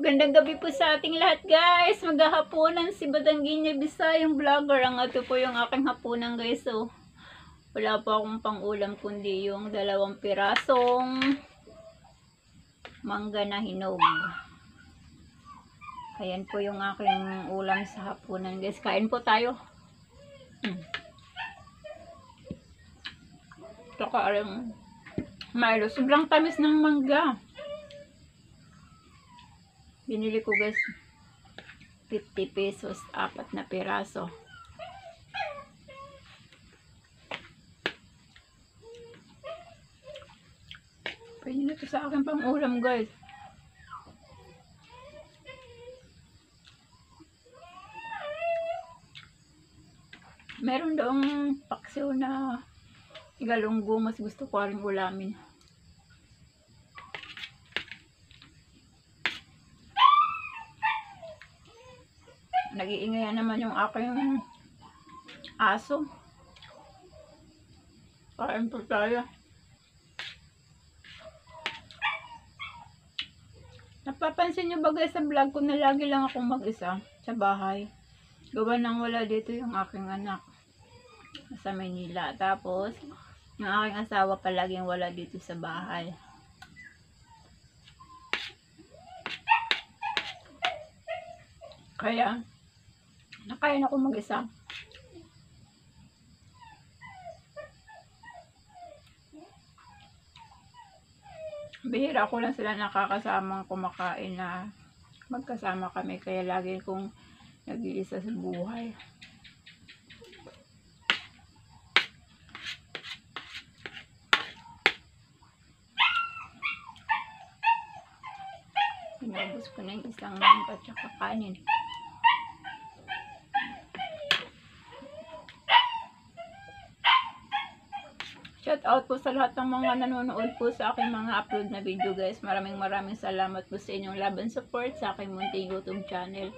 Magandang gabi po sa ating lahat, guys. Maghahaponan si Badanguiña Bisayang Vlogger. Ang ito po yung aking hapunan, guys. So, wala po akong pang-ulam kundi yung 2 pirasong mangga na hinog. Ayan po yung aking ulam sa hapunan, guys. Kain po tayo. Saka rin Milo. Sobrang tamis ng mangga. Binili ko, guys, 50 pesos, 4 na piraso. Pwede na ito sa akin pang ulam, guys. Meron doong paksiw na galunggo. Mas gusto ko rin ulamin. Nag-iingayan naman yung aking aso. Kain po tayo. Napapansin nyo ba, guys, sa vlog ko na lagi lang akong mag-isa sa bahay? Gawa nang wala dito yung aking anak sa Manila. Tapos yung aking asawa palaging wala dito sa bahay. Kaya nakain ako mag-isa. Bihira ko lang sila nakakasamang kumakain na magkasama kami. Kaya lagi kong nag-iisa sa buhay. Pinabos ko na yung isang mangga at saka kanin. Shout out po sa lahat ng mga nanonood po sa aking mga upload na video, guys. Maraming salamat po sa inyong love and support sa aking munting YouTube channel.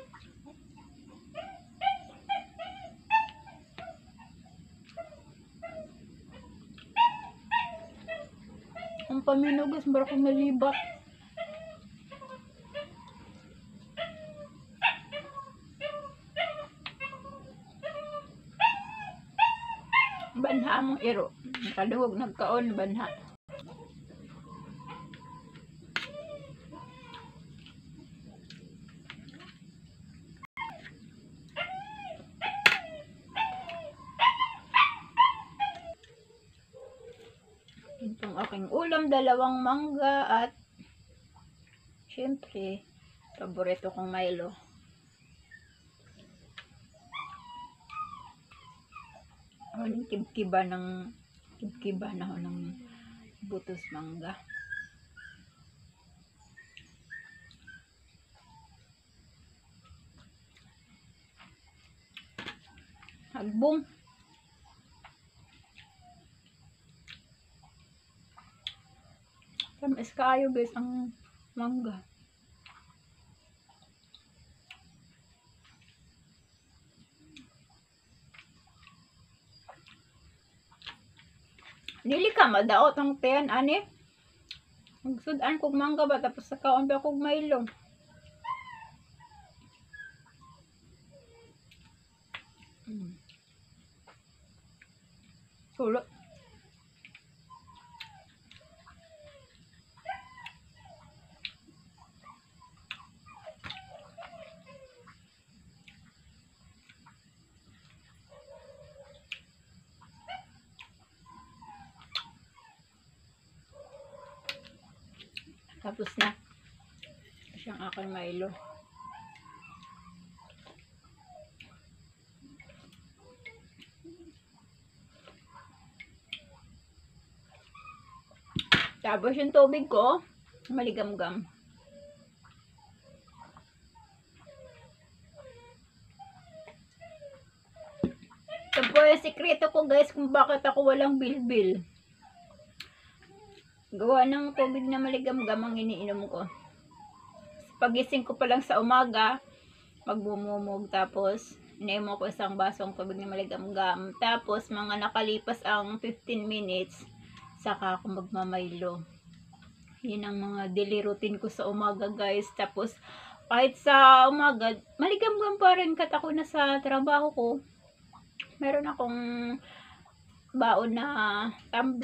Ang pamino, guys, bara kong nalibat. Banha mong iro. Nakaluhog nagkaon, banha. Itong aking ulam, 2 mangga at syempre, paborito kong Milo. Ang kibkiba na ho ng butos mangga. Hagbong. Tamis kayo, guys, ang mangga. Dili ka madaot ang tiyan, ani? Magsudan kog mangga ba, tapos sa kaon ba kog Milo. Sulot. Tapos na siyang aking Milo. Tapos yung tubig ko, maligam-gam. Ito po yung sikreto ko, guys, kung bakit ako walang bilbil. Gawa ng tubig na maligam-gam ang iniinom ko. Pagising ko pa lang sa umaga, magbumumog, tapos iniinom ko isang basong tubig na maligam-gam. Tapos mga nakalipas ang 15 minutes, saka ako magmamaylo. Yun ang mga daily routine ko sa umaga, guys. Tapos kahit sa umaga, maligam-gam pa rin kat ako na sa trabaho ko. Meron akong baon na tumbler.